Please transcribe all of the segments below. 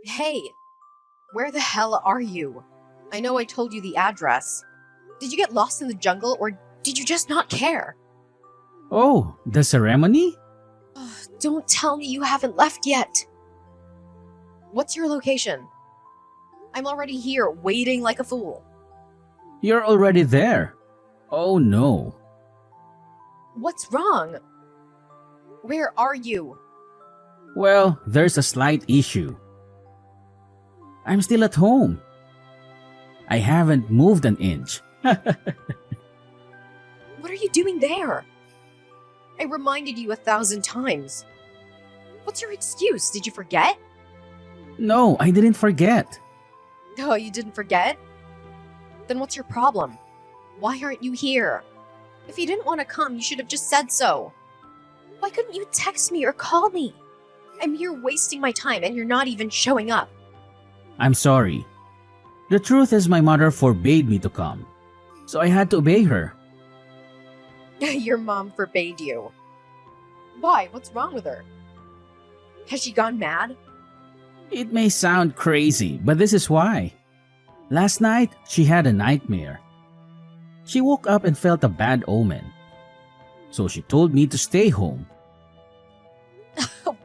Hey, where the hell are you? I know I told you the address. Did you get lost in the jungle or did you just not care? Oh, the ceremony? Ugh, don't tell me you haven't left yet. What's your location? I'm already here, waiting like a fool. You're already there. Oh no. What's wrong? Where are you? Well, there's a slight issue. I'm still at home. I haven't moved an inch. What are you doing there? I reminded you 1,000 times. What's your excuse? Did you forget? No, I didn't forget. Oh, you didn't forget? Then what's your problem? Why aren't you here? If you didn't want to come, you should have just said so. Why couldn't you text me or call me? I'm here wasting my time and you're not even showing up. I'm sorry. The truth is my mother forbade me to come. So I had to obey her. Your mom forbade you. Why? What's wrong with her? Has she gone mad? It may sound crazy, but this is why. Last night, she had a nightmare. She woke up and felt a bad omen. So she told me to stay home.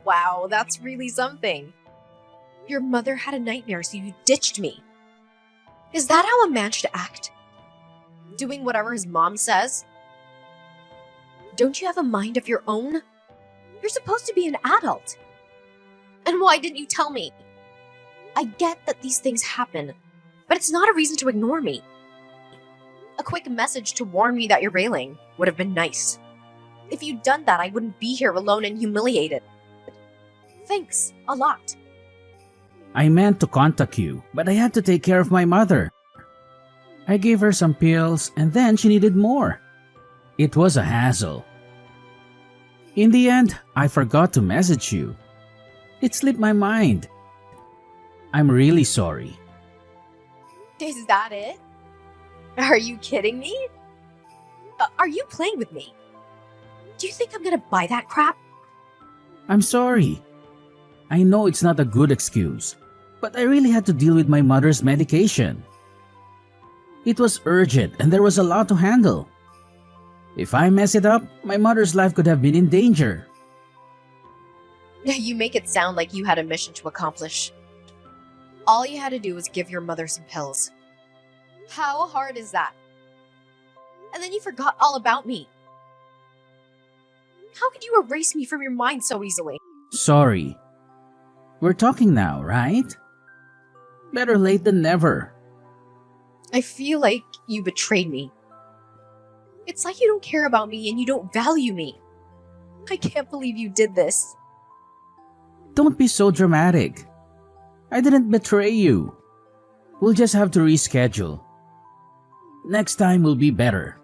Wow, that's really something. Your mother had a nightmare, so you ditched me. Is that how a man should act? Doing whatever his mom says? Don't you have a mind of your own? You're supposed to be an adult. And why didn't you tell me? I get that these things happen, but it's not a reason to ignore me. A quick message to warn me that you're bailing would have been nice. If you'd done that, I wouldn't be here alone and humiliated. Thanks, a lot. I meant to contact you, but I had to take care of my mother. I gave her some pills and then she needed more. It was a hassle. In the end, I forgot to message you. It slipped my mind. I'm really sorry. Is that it? Are you kidding me? Are you playing with me? Do you think I'm gonna buy that crap? I'm sorry. I know it's not a good excuse, but I really had to deal with my mother's medication. It was urgent and there was a lot to handle. If I mess it up, my mother's life could have been in danger. You make it sound like you had a mission to accomplish. All you had to do was give your mother some pills. How hard is that? And then you forgot all about me. How could you erase me from your mind so easily? Sorry. We're talking now, right? Better late than never. I feel like you betrayed me. It's like you don't care about me and you don't value me. I can't believe you did this. Don't be so dramatic. I didn't betray you. We'll just have to reschedule. Next time will be better.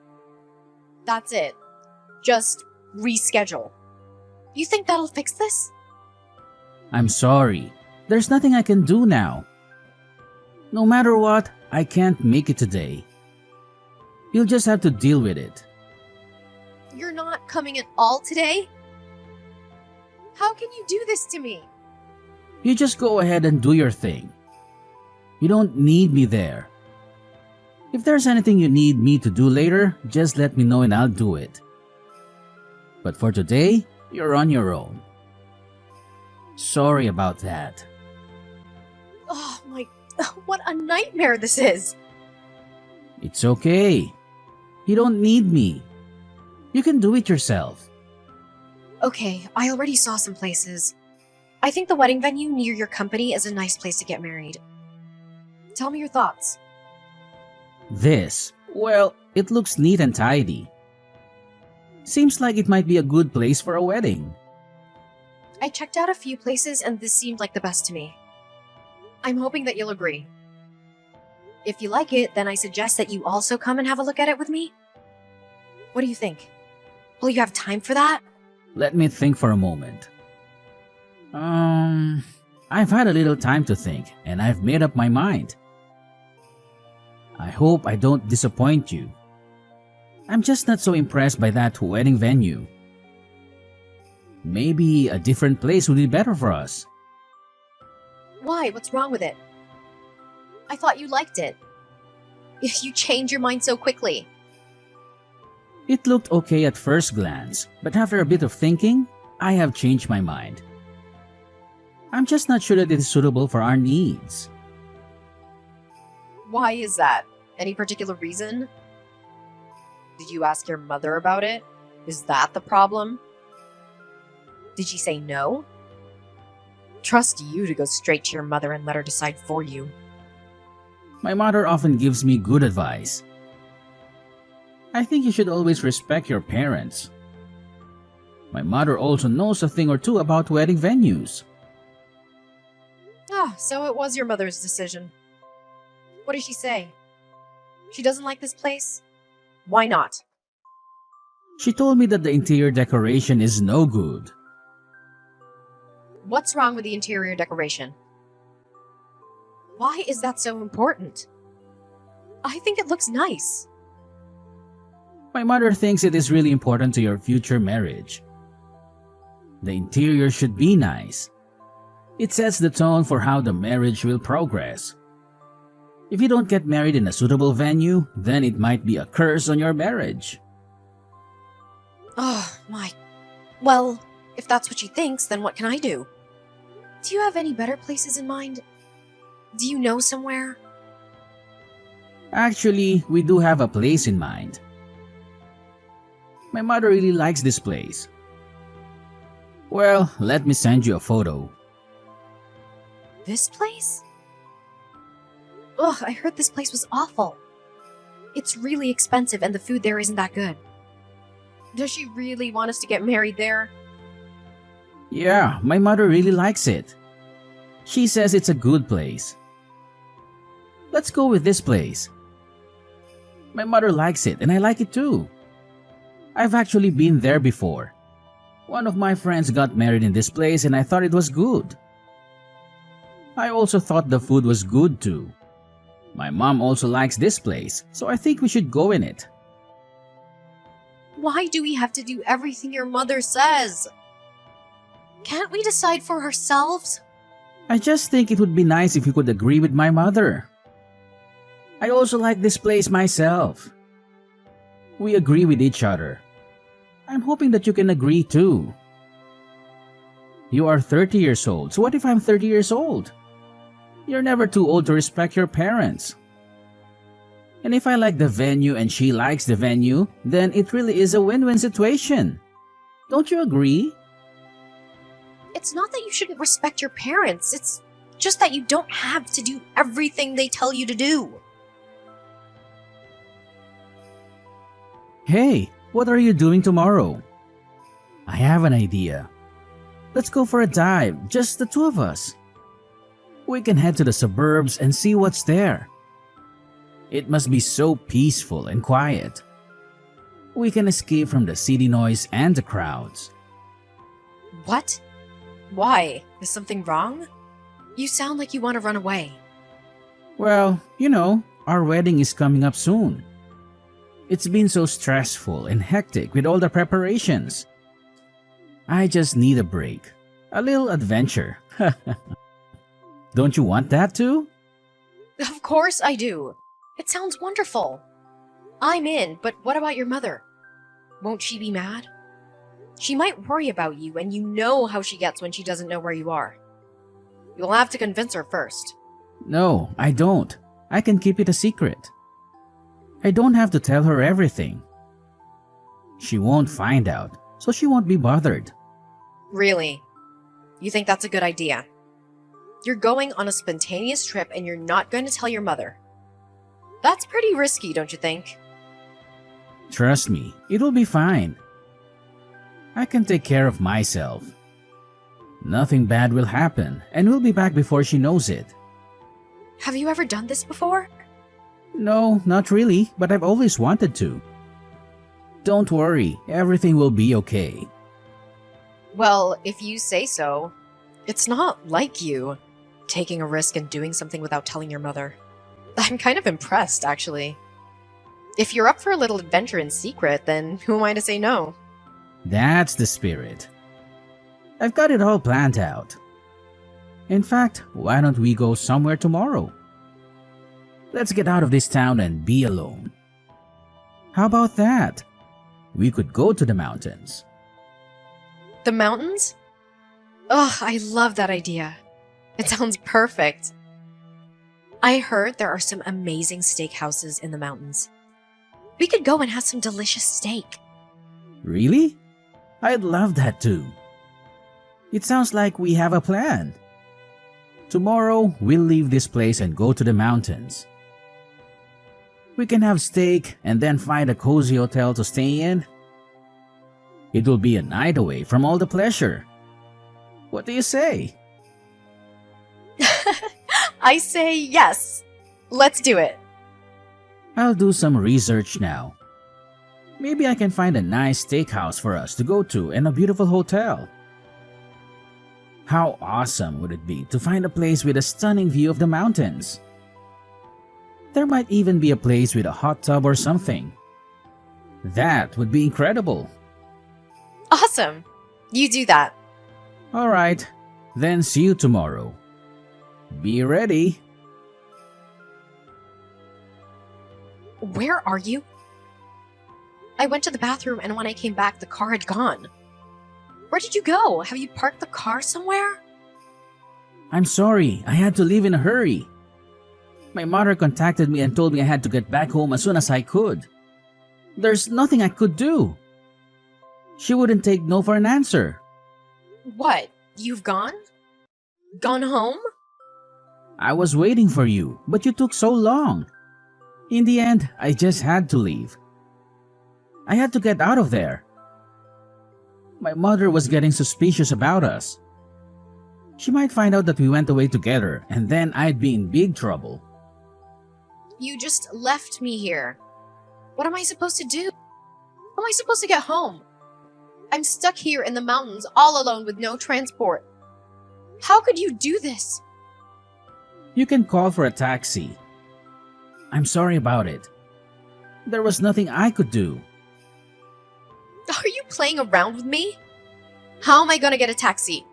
That's it. Just reschedule. You think that'll fix this? I'm sorry. There's nothing I can do now. No matter what, I can't make it today. You'll just have to deal with it. You're not coming at all today? How can you do this to me? You just go ahead and do your thing. You don't need me there. If there's anything you need me to do later, just let me know and I'll do it. But for today, you're on your own. Sorry about that. Oh my, what a nightmare this is. It's okay. You don't need me. You can do it yourself. Okay, I already saw some places. I think the wedding venue near your company is a nice place to get married. Tell me your thoughts. This, well, it looks neat and tidy. Seems like it might be a good place for a wedding. I checked out a few places and this seemed like the best to me. I'm hoping that you'll agree. If you like it, then I suggest that you also come and have a look at it with me. What do you think? Will you have time for that? Let me think for a moment. I've had a little time to think and I've made up my mind. I hope I don't disappoint you. I'm just not so impressed by that wedding venue. Maybe a different place would be better for us. Why? What's wrong with it? I thought you liked it. If you change your mind so quickly. It looked okay at first glance, but after a bit of thinking, I have changed my mind. I'm just not sure that it is suitable for our needs. Why is that? Any particular reason? Did you ask your mother about it? Is that the problem? Did she say no? Trust you to go straight to your mother and let her decide for you. My mother often gives me good advice. I think you should always respect your parents. My mother also knows a thing or two about wedding venues. Ah, so it was your mother's decision. What did she say? She doesn't like this place? Why not? She told me that the interior decoration is no good. What's wrong with the interior decoration? Why is that so important? I think it looks nice. My mother thinks it is really important to your future marriage. The interior should be nice. It sets the tone for how the marriage will progress. If you don't get married in a suitable venue, then it might be a curse on your marriage. Oh, my. Well, if that's what she thinks, then what can I do? Do you have any better places in mind? Do you know somewhere? Actually, we do have a place in mind. My mother really likes this place. Well, let me send you a photo. This place? Ugh, I heard this place was awful. It's really expensive and the food there isn't that good. Does she really want us to get married there? Yeah, my mother really likes it. She says it's a good place. Let's go with this place. My mother likes it and I like it too. I've actually been there before. One of my friends got married in this place and I thought it was good. I also thought the food was good too. My mom also likes this place, so I think we should go in it. Why do we have to do everything your mother says? Can't we decide for ourselves? I just think it would be nice if you could agree with my mother. I also like this place myself. We agree with each other. I'm hoping that you can agree too. You are 30 years old, so what if I'm 30 years old? You're never too old to respect your parents. And if I like the venue and she likes the venue, then it really is a win-win situation. Don't you agree? It's not that you shouldn't respect your parents, it's just that you don't have to do everything they tell you to do. Hey, what are you doing tomorrow? I have an idea. Let's go for a dive, just the two of us. We can head to the suburbs and see what's there. It must be so peaceful and quiet. We can escape from the city noise and the crowds. What? Why? Is something wrong? You sound like you want to run away. Well, our wedding is coming up soon. It's been so stressful and hectic with all the preparations. I just need a break. A little adventure. Don't you want that too? Of course I do. It sounds wonderful. I'm in, but what about your mother? Won't she be mad? She might worry about you, and you know how she gets when she doesn't know where you are. You'll have to convince her first. No, I don't. I can keep it a secret. I don't have to tell her everything. She won't find out, so she won't be bothered. Really? You think that's a good idea? You're going on a spontaneous trip and you're not going to tell your mother. That's pretty risky, don't you think? Trust me, it'll be fine. I can take care of myself. Nothing bad will happen, and we'll be back before she knows it. Have you ever done this before? No, not really, but I've always wanted to. Don't worry, everything will be okay. Well, if you say so. It's not like you, taking a risk and doing something without telling your mother. I'm kind of impressed, actually. If you're up for a little adventure in secret, then who am I to say no? That's the spirit. I've got it all planned out. In fact, why don't we go somewhere tomorrow? Let's get out of this town and be alone. How about that? We could go to the mountains. The mountains? Ugh, I love that idea. It sounds perfect. I heard there are some amazing steakhouses in the mountains. We could go and have some delicious steak. Really? I'd love that too. It sounds like we have a plan. Tomorrow, we'll leave this place and go to the mountains. We can have steak and then find a cozy hotel to stay in. It will be a night away from all the pleasure. What do you say? I say yes. Let's do it. I'll do some research now. Maybe I can find a nice steakhouse for us to go to and a beautiful hotel. How awesome would it be to find a place with a stunning view of the mountains? There might even be a place with a hot tub or something. That would be incredible. Awesome. You do that. All right, then see you tomorrow. Be ready. Where are you? I went to the bathroom and when I came back, the car had gone. Where did you go? Have you parked the car somewhere? I'm sorry, I had to leave in a hurry. My mother contacted me and told me I had to get back home as soon as I could. There's nothing I could do. She wouldn't take no for an answer. What? You've gone? Gone home? I was waiting for you, but you took so long. In the end, I just had to leave. I had to get out of there. My mother was getting suspicious about us. She might find out that we went away together, and then I'd be in big trouble. You just left me here. What am I supposed to do? How am I supposed to get home? I'm stuck here in the mountains all alone with no transport. How could you do this? You can call for a taxi. I'm sorry about it. There was nothing I could do. Are you playing around with me? How am I gonna get a taxi?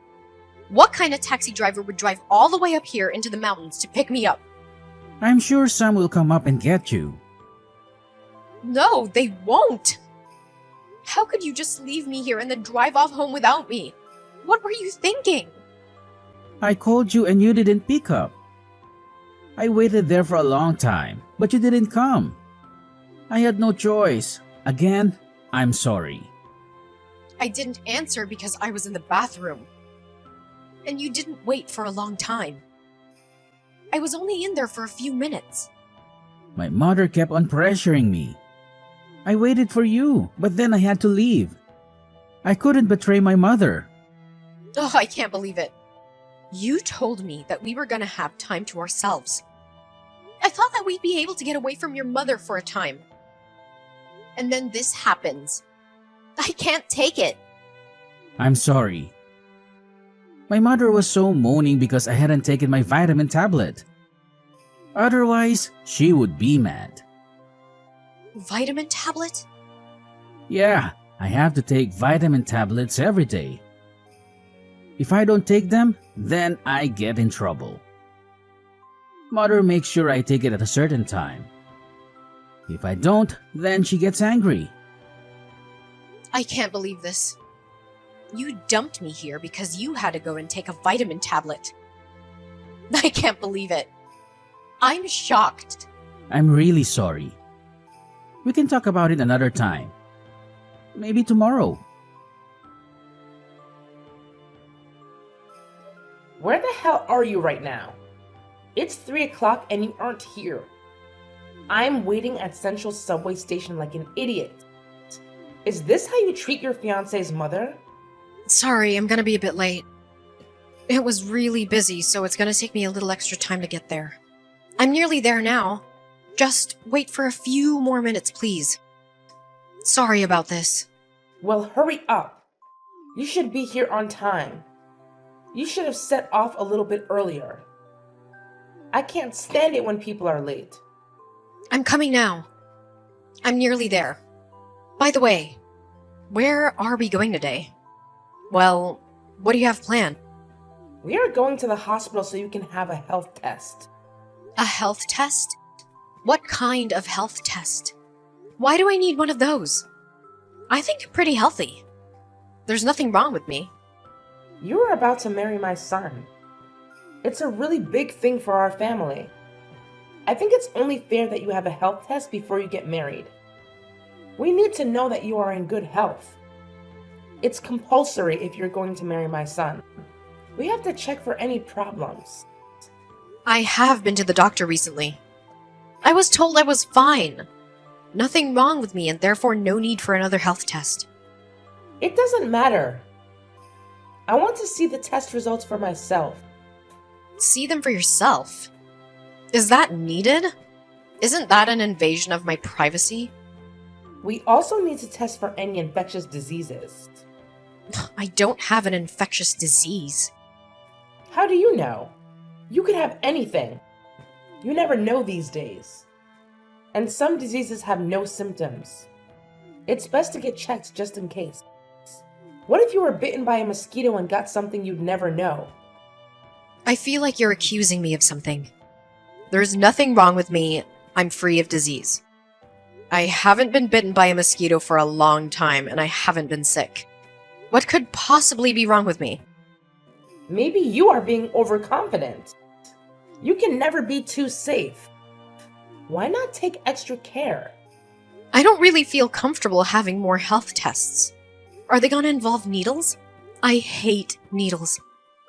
What kind of taxi driver would drive all the way up here into the mountains to pick me up? I'm sure some will come up and get you. No, they won't. How could you just leave me here and then drive off home without me? What were you thinking? I called you and you didn't pick up. I waited there for a long time, but you didn't come. I had no choice. Again, I'm sorry. I didn't answer because I was in the bathroom. And you didn't wait for a long time. I was only in there for a few minutes. My mother kept on pressuring me. I waited for you, but then I had to leave. I couldn't betray my mother. Oh, I can't believe it. You told me that we were gonna have time to ourselves. I thought that we'd be able to get away from your mother for a time. And then this happens. I can't take it. I'm sorry. My mother was so moaning because I hadn't taken my vitamin tablet. Otherwise, she would be mad. Vitamin tablet? Yeah, I have to take vitamin tablets every day. If I don't take them, then I get in trouble. Mother makes sure I take it at a certain time. If I don't, then she gets angry. I can't believe this. You dumped me here because you had to go and take a vitamin tablet. I can't believe it. I'm shocked. I'm really sorry. We can talk about it another time. Maybe tomorrow. Where the hell are you right now? It's 3 o'clock and you aren't here. I'm waiting at Central Subway Station like an idiot. Is this how you treat your fiance's mother? Sorry, I'm gonna be a bit late. It was really busy, so it's gonna take me a little extra time to get there. I'm nearly there now. Just wait for a few more minutes, please. Sorry about this. Well, hurry up. You should be here on time. You should have set off a little bit earlier. I can't stand it when people are late. I'm coming now. I'm nearly there. By the way, where are we going today? Well, what do you have planned? We are going to the hospital so you can have a health test. A health test? What kind of health test? Why do I need one of those? I think I'm pretty healthy. There's nothing wrong with me. You are about to marry my son. It's a really big thing for our family. I think it's only fair that you have a health test before you get married. We need to know that you are in good health. It's compulsory if you're going to marry my son. We have to check for any problems. I have been to the doctor recently. I was told I was fine. Nothing wrong with me and therefore no need for another health test. It doesn't matter. I want to see the test results for myself. See them for yourself. Is that needed? Isn't that an invasion of my privacy? We also need to test for any infectious diseases. I don't have an infectious disease. How do you know? You could have anything. You never know these days. And some diseases have no symptoms. It's best to get checked just in case. What if you were bitten by a mosquito and got something you'd never know? I feel like you're accusing me of something. There's nothing wrong with me. I'm free of disease. I haven't been bitten by a mosquito for a long time, and I haven't been sick. What could possibly be wrong with me? Maybe you are being overconfident. You can never be too safe. Why not take extra care? I don't really feel comfortable having more health tests. Are they going to involve needles? I hate needles.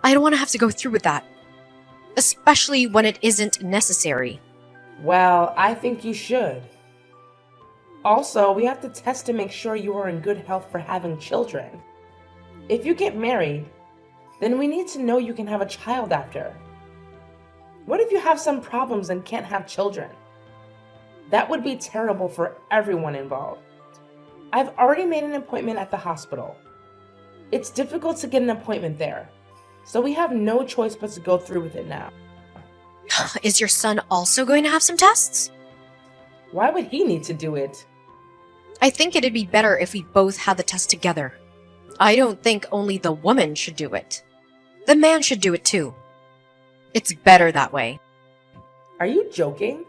I don't want to have to go through with that. Especially when it isn't necessary. Well, I think you should. Also, we have to test to make sure you are in good health for having children. If you get married, then we need to know you can have a child after. What if you have some problems and can't have children? That would be terrible for everyone involved. I've already made an appointment at the hospital. It's difficult to get an appointment there, so we have no choice but to go through with it now. Is your son also going to have some tests? Why would he need to do it? I think it'd be better if we both had the test together. I don't think only the woman should do it. The man should do it too. It's better that way. Are you joking?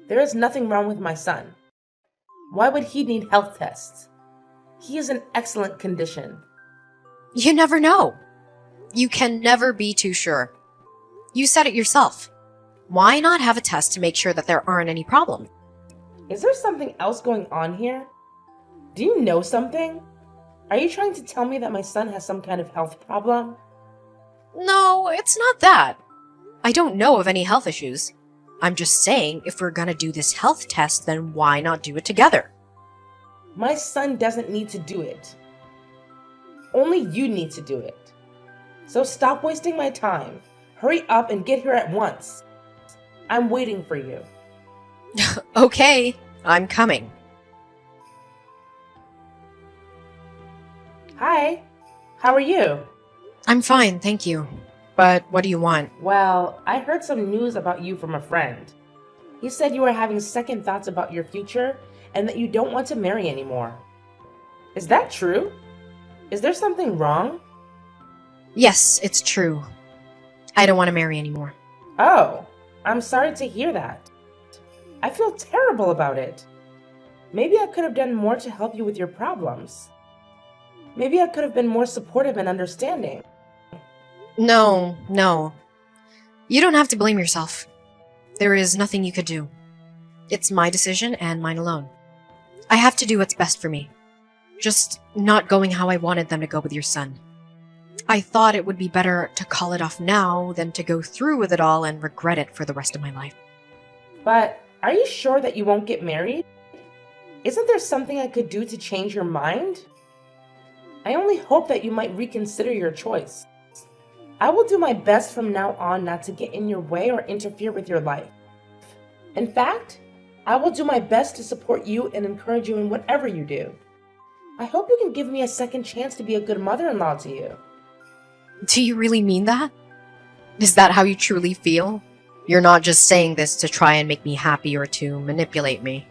There is nothing wrong with my son. Why would he need health tests? He is in excellent condition. You never know. You can never be too sure. You said it yourself. Why not have a test to make sure that there aren't any problems? Is there something else going on here? Do you know something? Are you trying to tell me that my son has some kind of health problem? No, it's not that. I don't know of any health issues. I'm just saying, if we're gonna do this health test, then why not do it together? My son doesn't need to do it. Only you need to do it. So stop wasting my time. Hurry up and get here at once. I'm waiting for you. Okay, I'm coming. Hi, how are you? I'm fine, thank you. But what do you want? Well, I heard some news about you from a friend. He said you were having second thoughts about your future and that you don't want to marry anymore. Is that true? Is there something wrong? Yes, it's true. I don't want to marry anymore. Oh, I'm sorry to hear that. I feel terrible about it. Maybe I could have done more to help you with your problems. Maybe I could have been more supportive and understanding. No. You don't have to blame yourself. There is nothing you could do. It's my decision and mine alone. I have to do what's best for me. Just not going how I wanted them to go with your son. I thought it would be better to call it off now than to go through with it all and regret it for the rest of my life. But are you sure that you won't get married? Isn't there something I could do to change your mind? I only hope that you might reconsider your choice. I will do my best from now on not to get in your way or interfere with your life. In fact, I will do my best to support you and encourage you in whatever you do. I hope you can give me a second chance to be a good mother-in-law to you. Do you really mean that? Is that how you truly feel? You're not just saying this to try and make me happy or to manipulate me.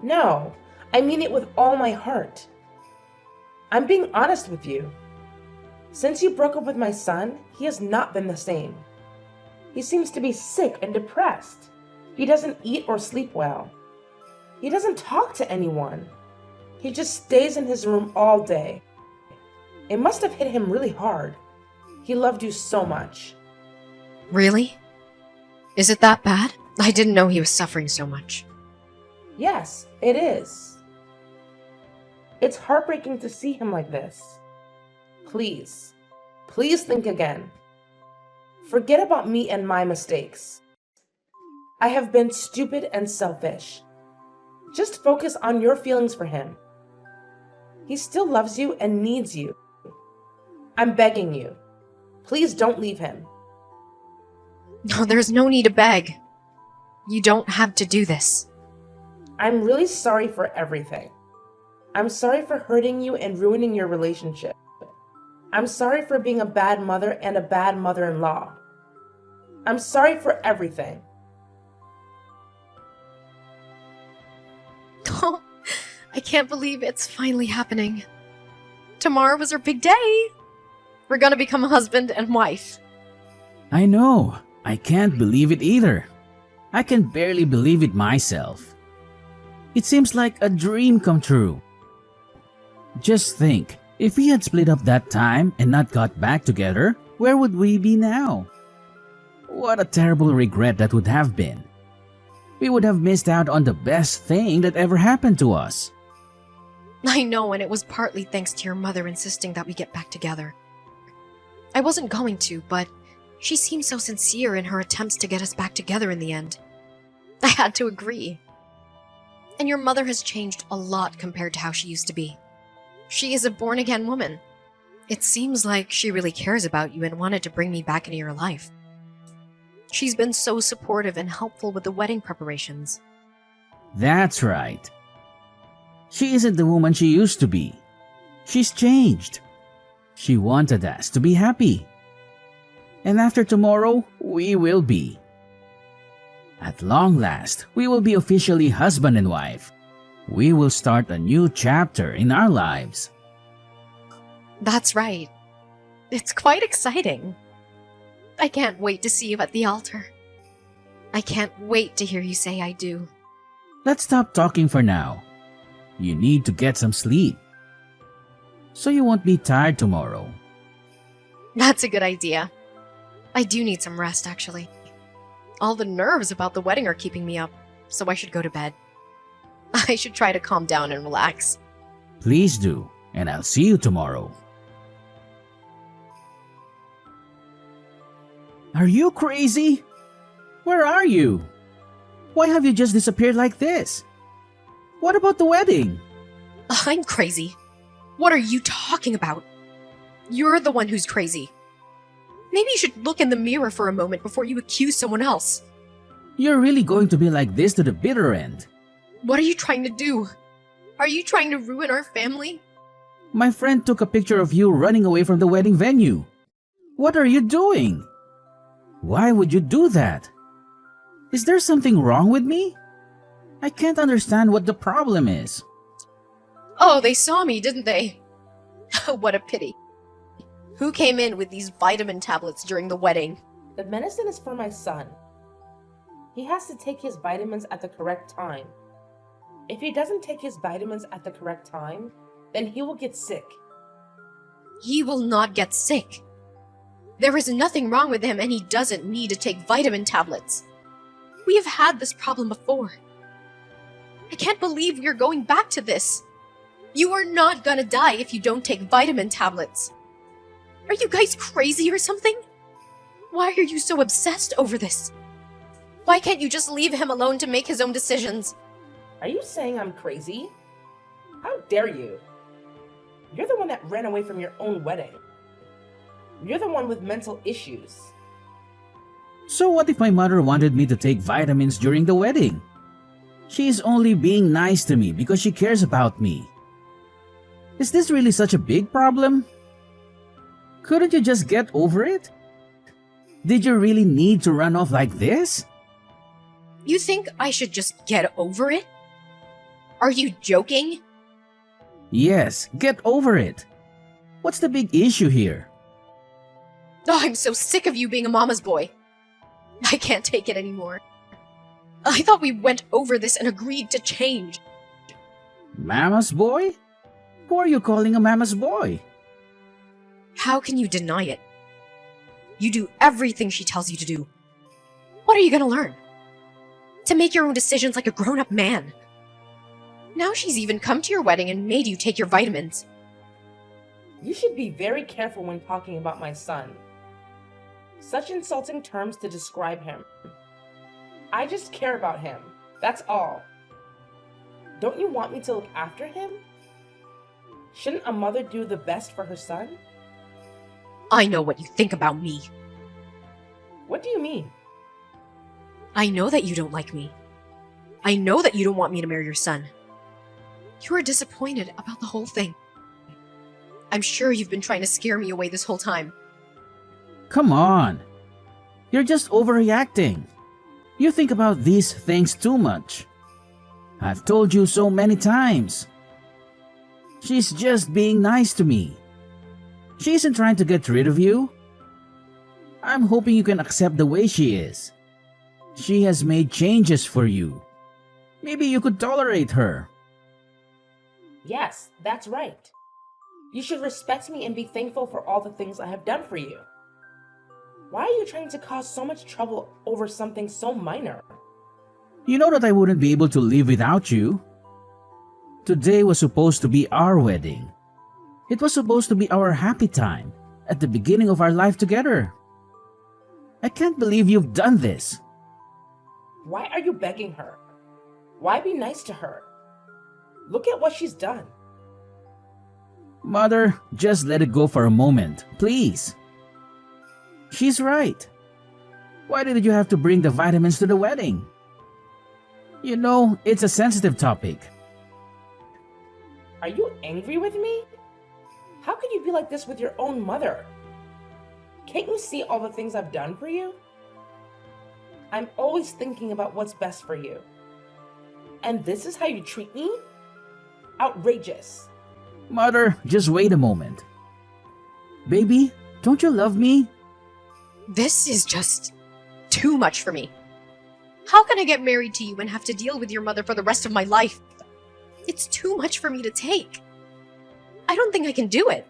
No, I mean it with all my heart. I'm being honest with you. Since you broke up with my son, he has not been the same. He seems to be sick and depressed. He doesn't eat or sleep well. He doesn't talk to anyone. He just stays in his room all day. It must have hit him really hard. He loved you so much. Really? Is it that bad? I didn't know he was suffering so much. Yes, it is. It's heartbreaking to see him like this. Please, please think again. Forget about me and my mistakes. I have been stupid and selfish. Just focus on your feelings for him. He still loves you and needs you. I'm begging you. Please don't leave him. No, there's no need to beg. You don't have to do this. I'm really sorry for everything. I'm sorry for hurting you and ruining your relationship. I'm sorry for being a bad mother and a bad mother-in-law. I'm sorry for everything. Oh, I can't believe it's finally happening. Tomorrow was our big day. We're gonna become husband and wife. I know. I can't believe it either. I can barely believe it myself. It seems like a dream come true. Just think, if we had split up that time and not got back together, where would we be now? What a terrible regret that would have been. We would have missed out on the best thing that ever happened to us. I know, and it was partly thanks to your mother insisting that we get back together. I wasn't going to, but she seemed so sincere in her attempts to get us back together in the end. I had to agree. And your mother has changed a lot compared to how she used to be. She is a born-again woman. It seems like she really cares about you and wanted to bring me back into your life. She's been so supportive and helpful with the wedding preparations. That's right. She isn't the woman she used to be. She's changed. She wanted us to be happy. And after tomorrow, we will be. At long last, we will be officially husband and wife. We will start a new chapter in our lives. That's right. It's quite exciting. I can't wait to see you at the altar. I can't wait to hear you say I do. Let's stop talking for now. You need to get some sleep, so you won't be tired tomorrow. That's a good idea. I do need some rest, actually. All the nerves about the wedding are keeping me up, so I should go to bed. I should try to calm down and relax. Please do, and I'll see you tomorrow. Are you crazy? Where are you? Why have you just disappeared like this? What about the wedding? I'm crazy. What are you talking about? You're the one who's crazy. Maybe you should look in the mirror for a moment before you accuse someone else. You're really going to be like this to the bitter end. What are you trying to do? Are you trying to ruin our family? My friend took a picture of you running away from the wedding venue. What are you doing? Why would you do that? Is there something wrong with me? I can't understand what the problem is. Oh, they saw me, didn't they? What a pity. Who came in with these vitamin tablets during the wedding? The medicine is for my son. He has to take his vitamins at the correct time. If he doesn't take his vitamins at the correct time, then he will get sick. He will not get sick. There is nothing wrong with him and he doesn't need to take vitamin tablets. We have had this problem before. I can't believe we are going back to this. You are not gonna die if you don't take vitamin tablets. Are you guys crazy or something? Why are you so obsessed over this? Why can't you just leave him alone to make his own decisions? Are you saying I'm crazy? How dare you? You're the one that ran away from your own wedding. You're the one with mental issues. So what if my mother wanted me to take vitamins during the wedding? She is only being nice to me because she cares about me. Is this really such a big problem? Couldn't you just get over it? Did you really need to run off like this? You think I should just get over it? Are you joking? Yes, get over it. What's the big issue here? Oh, I'm so sick of you being a mama's boy. I can't take it anymore. I thought we went over this and agreed to change. Mama's boy? Who are you calling a mama's boy? How can you deny it? You do everything she tells you to do. What are you gonna learn? To make your own decisions like a grown-up man. Now she's even come to your wedding and made you take your vitamins. You should be very careful when talking about my son. Such insulting terms to describe him. I just care about him. That's all. Don't you want me to look after him? Shouldn't a mother do the best for her son? I know what you think about me. What do you mean? I know that you don't like me. I know that you don't want me to marry your son. You are disappointed about the whole thing. I'm sure you've been trying to scare me away this whole time. Come on. You're just overreacting. You think about these things too much. I've told you so many times. She's just being nice to me. She isn't trying to get rid of you. I'm hoping you can accept the way she is. She has made changes for you. Maybe you could tolerate her. Yes, that's right. You should respect me and be thankful for all the things I have done for you. Why are you trying to cause so much trouble over something so minor? You know that I wouldn't be able to live without you. Today was supposed to be our wedding. It was supposed to be our happy time at the beginning of our life together. I can't believe you've done this. Why are you begging her? Why be nice to her? Look at what she's done. Mother, just let it go for a moment, please. She's right. Why did you have to bring the vitamins to the wedding? You know, it's a sensitive topic. Are you angry with me? How could you be like this with your own mother? Can't you see all the things I've done for you? I'm always thinking about what's best for you. And this is how you treat me? Outrageous. Mother, just wait a moment. Baby, don't you love me? This is just too much for me. How can I get married to you and have to deal with your mother for the rest of my life? It's too much for me to take. I don't think I can do it.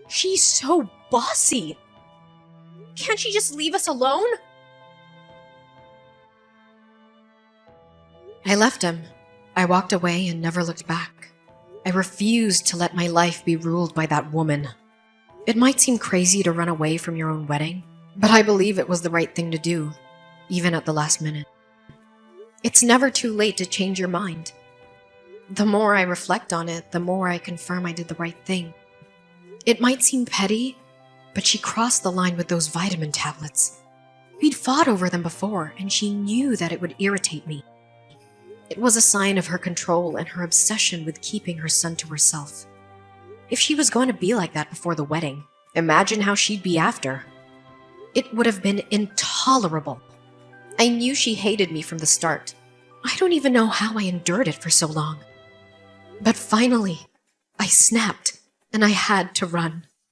She's so bossy. Can't she just leave us alone? I left him. I walked away and never looked back. I refused to let my life be ruled by that woman. It might seem crazy to run away from your own wedding, but I believe it was the right thing to do, even at the last minute. It's never too late to change your mind. The more I reflect on it, the more I confirm I did the right thing. It might seem petty, but she crossed the line with those vitamin tablets. We'd fought over them before, and she knew that it would irritate me. It was a sign of her control and her obsession with keeping her son to herself. If she was going to be like that before the wedding, imagine how she'd be after. It would have been intolerable. I knew she hated me from the start. I don't even know how I endured it for so long. But finally, I snapped, and I had to run.